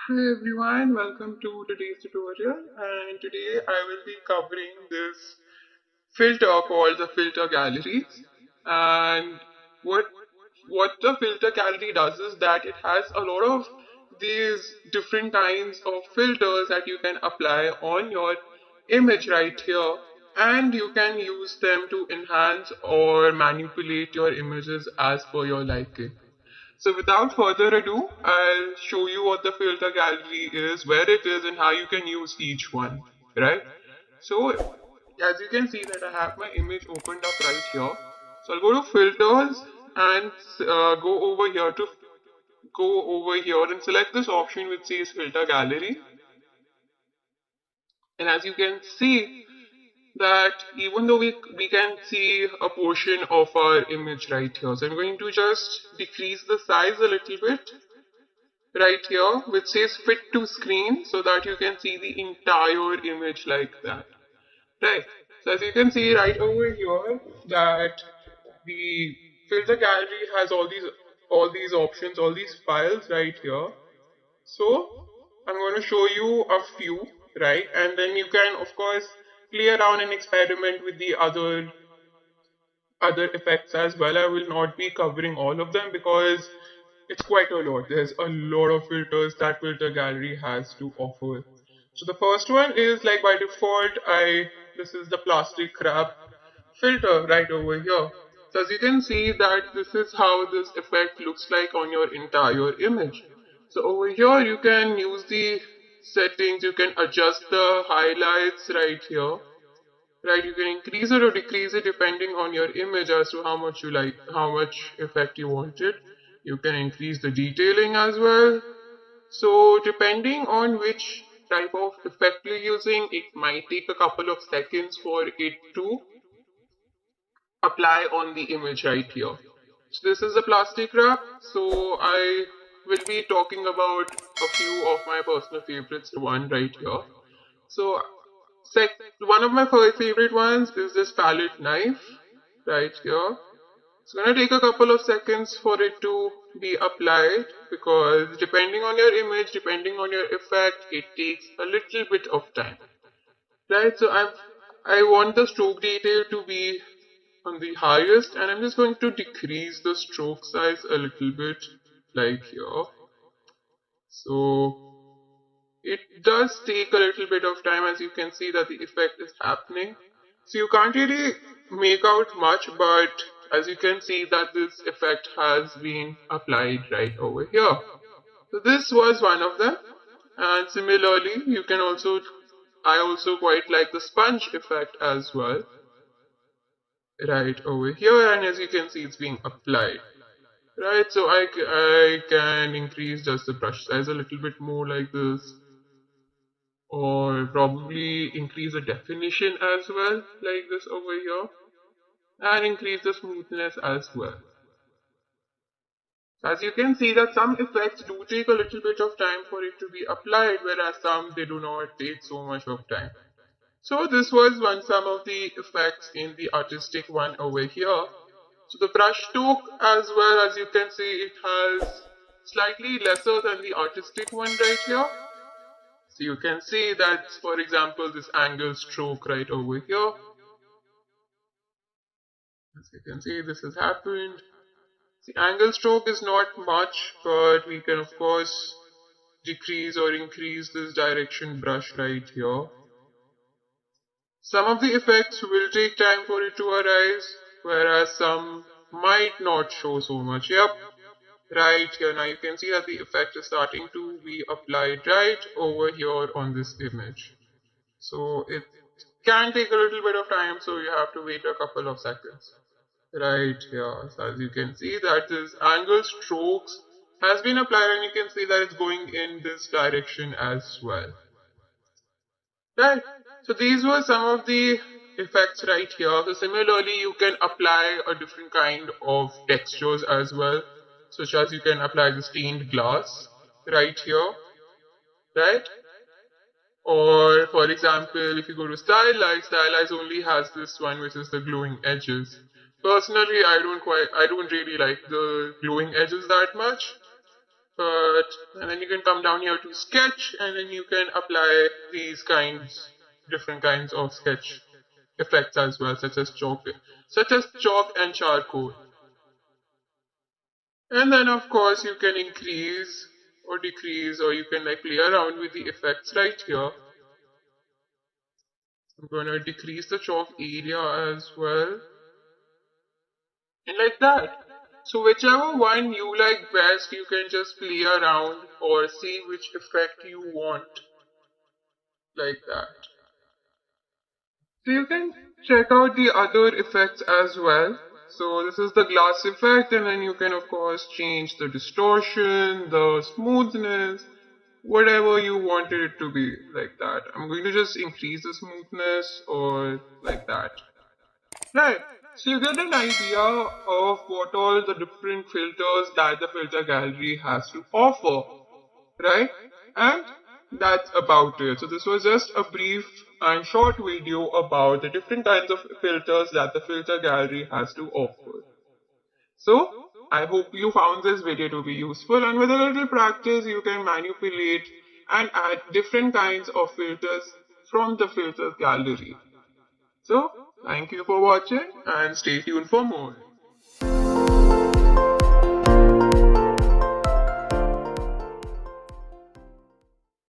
Hi everyone, welcome to today's tutorial, and today I will be covering this filter called the filter gallery. And what the filter gallery does is that it has a lot of these different kinds of filters that you can apply on your image right here, and you can use them to enhance or manipulate your images as per your liking. So without further ado, I'll show you what the filter gallery is, where it is, and how you can use each one, right? So as you can see that I have my image opened up right here. So I'll go to filters and go over here and select this option which says filter gallery. And as you can see that even though we can see a portion of our image right here. So I'm going to just decrease the size a little bit right here which says fit to screen so that you can see the entire image like that, right? So as you can see right over here that the filter gallery has all these options, all these files right here. So I'm going to show you a few, right? And then you can of course play around and experiment with the other effects as well. I will not be covering all of them because it's quite a lot. There's a lot of filters that filter gallery has to offer. So the first one is like by default, this is the plastic wrap filter right over here. So as you can see that this is how this effect looks like on your entire image. So over here you can use the settings, you can adjust the highlights right here. Right, you can increase it or decrease it depending on your image as to how much you like, how much effect you wanted. You can increase the detailing as well. So depending on which type of effect you're using, it might take a couple of seconds for it to apply on the image right here. So this is a plastic wrap. So I will be talking about a few of my personal favorites, one right here. So one of my favorite ones is this palette knife right here. It's gonna take a couple of seconds for it to be applied because depending on your image, depending on your effect, it takes a little bit of time. Right, so I want the stroke detail to be on the highest and I'm just going to decrease the stroke size a little bit like here. So it does take a little bit of time, as you can see that the effect is happening. So you can't really make out much, but as you can see that this effect has been applied right over here. So this was one of them. And similarly, I also quite like the sponge effect as well. Right over here, and as you can see, it's being applied. Right, so I can increase just the brush size a little bit more like this, or probably increase the definition as well like this over here, and increase the smoothness as well. As you can see that some effects do take a little bit of time for it to be applied, whereas some they do not take so much of time. So this was some of the effects in the artistic one over here. So the brush stroke as well, as you can see, it has slightly lesser than the artistic one right here. So you can see that, for example, this angle stroke right over here. As you can see, this has happened. The angle stroke is not much, but we can of course decrease or increase this direction brush right here. Some of the effects will take time for it to arise, whereas some might not show so much. Yep, right here now you can see that the effect is starting to be applied right over here on this image. So it can take a little bit of time, so you have to wait a couple of seconds. Right here, so as you can see that this angle strokes has been applied and you can see that it's going in this direction as well. Right, so these were some of the effects right here. So similarly you can apply a different kind of textures as well, such as you can apply the stained glass right here, right? Or for example, if you go to stylize only has this one which is the glowing edges. Personally, I don't really like the glowing edges that much. And then you can come down here to sketch, and then you can apply these different kinds of sketch effects as well, such as chalk and charcoal. And then of course you can increase or decrease, or you can like play around with the effects right here. I'm going to decrease the chalk area as well. And like that. So whichever one you like best, you can just play around or see which effect you want, like that. So you can check out the other effects as well. So this is the glass effect, and then you can of course change the distortion, the smoothness, whatever you wanted it to be, like that. I'm going to just increase the smoothness or like that. Right. So you get an idea of what all the different filters that the filter gallery has to offer, right? And that's about it. So this was just a brief and short video about the different kinds of filters that the filter gallery has to offer. So I hope you found this video to be useful, and with a little practice you can manipulate and add different kinds of filters from the filters gallery. So thank you for watching and stay tuned for more.